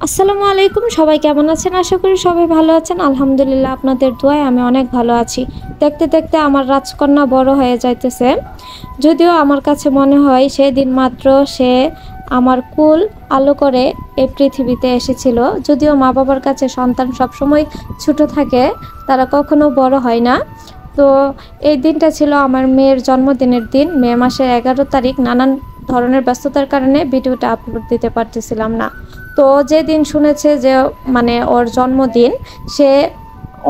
আসসালামু আলাইকুম, সবাই কেমন আছেন? আশা করি সবাই ভালো আছেন। আলহামদুলিল্লাহ, আপনাদের দোয়ায় আমি অনেক ভালো আছি। দেখতে দেখতে আমার রাজকন্যা বড় হয়ে যাইতেছে। যদিও আমার কাছে মনে হয় সেদিন মাত্র সে আমার কুল আলো করে এই পৃথিবীতে এসেছিল। যদিও মা বাবার কাছে সন্তান সবসময় ছোট থাকে, তারা কখনো বড় হয় না। তো এই দিনটা ছিল আমার মেয়ের জন্মদিনের দিন। মে মাসের 11 তারিখ। নানান ধরনের ব্যস্ততার কারণে ভিডিওটা আপলোড দিতে পারতেছিলাম না। তো যেদিন শুনেছে যে ওর জন্মদিন, সে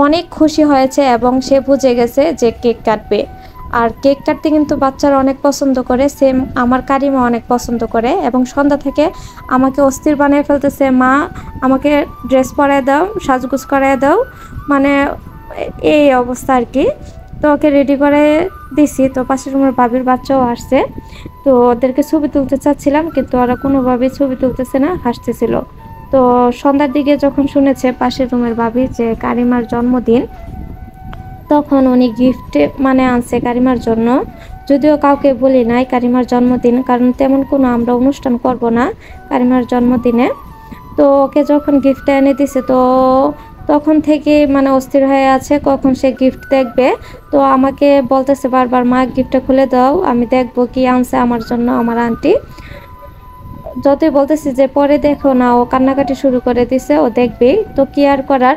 অনেক খুশি হয়েছে এবং সে বুঝে গেছে যে কেক কাটবে। আর কেক কাটতে কিন্তু বাচ্চারা অনেক পছন্দ করে, সেম আমার কারিমা অনেক পছন্দ করে। এবং সন্ধ্যা থেকে আমাকে অস্থির বানিয়ে ফেলতেছে, মা আমাকে ড্রেস পরায় দাও, সাজগোজ করায় দাও, মানে এই অবস্থা আর কি। তো ওকে রেডি করে দিছি। তো পাশের রুমের ভাবির বাচ্চাও আসছে। তো ওদেরকে ছবি তুলতে চাচ্ছিলাম, কিন্তু ওরা কোনোভাবেই ছবি তুলতেছে না, হাসতেছিল। তো সন্ধ্যার দিকে যখন শুনেছে পাশের রুমের ভাবি যে কারিমার জন্মদিন, তখন উনি গিফট আনছে কারিমার জন্য। যদিও কাউকে বলি নাই কারিমার জন্মদিন, কারণ তেমন কোনো আমরা অনুষ্ঠান করব না কারিমার জন্মদিনে। তো ওকে যখন গিফট এনে দিছে, তো তখন থেকে অস্থির হয়ে আছে কখন সে গিফট দেখবে। তো আমাকে বলতেছে বারবার, মা গিফটটা খুলে দাও, আমি দেখবো কি আনছে আমার জন্য আমার আন্টি। যতই বলতেছি যে পরে দেখো না, ও কান্নাকাটি শুরু করে দিছে, ও দেখবেই। তো কি আর করার,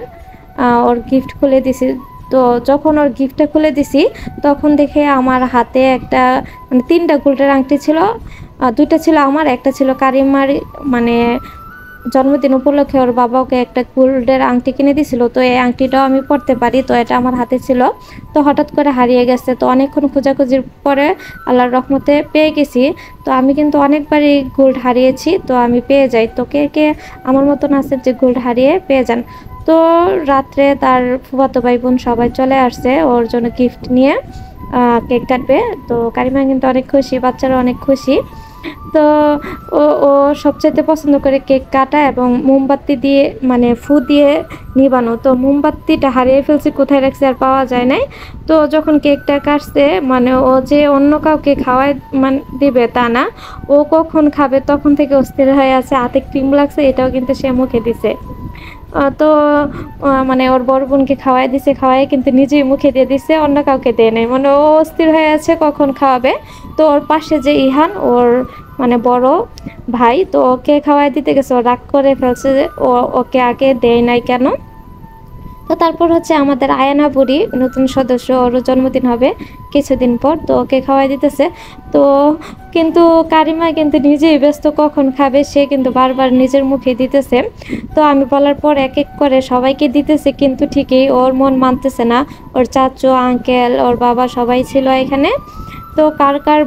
ওর গিফট খুলে দিছি। তো যখন ওর গিফটটা খুলে দিছি, তখন দেখে আমার হাতে একটা তিনটা গোল্ডের আংটি ছিল। দুইটা ছিল আমার, একটা ছিল কারিমার। মানে জন্মদিন উপলক্ষে ওর বাবা ওকে একটা গোল্ডের আংটি কিনে দিয়েছিল। তো এই আংটিটাও আমি পরতে পারি, তো এটা আমার হাতে ছিল। তো হঠাৎ করে হারিয়ে গেছে। তো অনেকক্ষণ খোঁজাখুঁজির পরে আল্লাহর রহমতে পেয়ে গেছি। তো আমি কিন্তু অনেকবারই গোল্ড হারিয়েছি, তো আমি পেয়ে যাই। তো কে কে আমার মতন আছে যে গোল্ড হারিয়ে পেয়ে যান? তো রাত্রে তার ফুফাতো ভাই বোন সবাই চলে আসছে ওর জন্য গিফট নিয়ে, কেক কাটবে। তো কারিমা কিন্তু অনেক খুশি, বাচ্চারা অনেক খুশি। তো ও ও সবচাইতে পছন্দ করে কেক কাটা এবং মোমবাতি দিয়ে ফু দিয়ে নিবানো। তো মোমবাতিটা হারিয়ে ফেলছি, কোথায় রাখছি আর পাওয়া যায় নাই। তো যখন কেকটা কাটছে, ও যে অন্য কাউকে খাওয়াই দিবে তা না, ও কখন খাবে তখন থেকে অস্থির হয়ে আছে। হাতে ক্রিম লাগছে, এটাও কিন্তু সে মুখে দিছে। তো ওর বড় বোনকে খাওয়াই দিছে, খাওয়াই কিন্তু নিজেই মুখে দিয়ে দিছে, অন্য কাউকে দেয় নাই। ও অস্থির হয়ে আছে কখন খাওয়াবে। তো ওর পাশে যে ইহান, ওর বড় ভাই, তো ওকে খাওয়াই দিতে গেছে, ও রাগ করে ফেলছে যে ওকে আগে দেয় নাই কেন। তো তারপর হচ্ছে আমাদের আয়ানা বুড়ি, নতুন সদস্য, ওরও জন্মদিন হবে কিছুদিন পর, তো ওকে খাওয়াই দিতেছে। তো কিন্তু কারিমা কিন্তু নিজেই ব্যস্ত, কখন খাবে সে কিন্তু বারবার নিজের মুখে দিতেছে। তো আমি বলার পর এক এক করে সবাইকে দিতেছে, কিন্তু ঠিকই ওর মন মানতেছে না। ওর চাচু, আঙ্কেল, ওর বাবা সবাই ছিল এখানে। তো কার কার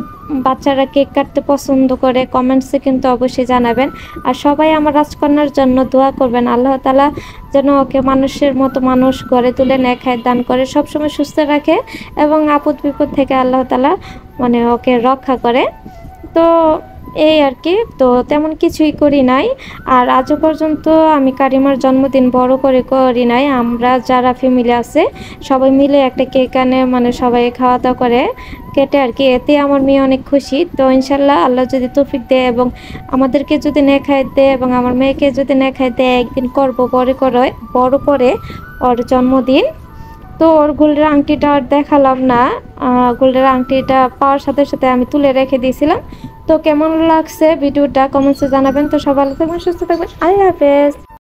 বাচ্চারা কেক কাটতে পছন্দ করে কমেন্টসে কিন্তু অবশ্যই জানাবেন। আর সবাই আমার রাজকন্যার জন্য দোয়া করবেন, আল্লাহ তাআলা যেন ওকে মানুষের মতো মানুষ গড়ে তুলে, নেক হায়াত দান করে, সবসময় সুস্থ রাখে এবং আপদ বিপদ থেকে আল্লাহ তাআলা ওকে রক্ষা করে। তো এই আর কি। তো তেমন কিছুই করি নাই। আর আজও পর্যন্ত আমি কারিমার জন্মদিন বড় করে করি নাই। আমরা যারা ফ্যামিলি আছে সবাই মিলে একটা কেক আনে, সবাই খাওয়া দাওয়া করে কেটে আর কি। এতে আমার মেয়ে অনেক খুশি। তো ইনশাল্লাহ আল্লাহ যদি তৌফিক দেয় এবং আমাদেরকে যদি নেক হায়াত দেয় এবং আমার মেয়েকে যদি নেক হায়াত দেয়, একদিন করবো বড় করে ওর জন্মদিন। তো ওর গোল্ডের আংটিটা আর দেখালাম না। গোল্ডের আংটিটা পাওয়ার সাথে সাথে আমি তুলে রেখে দিয়েছিলাম। তো কেমন লাগছে ভিডিওটা কমেন্টসে জানাবেন। তো সবাই ভালো থাকবেন, সুস্থ থাকবেন, আল্লাহ হাফেজ।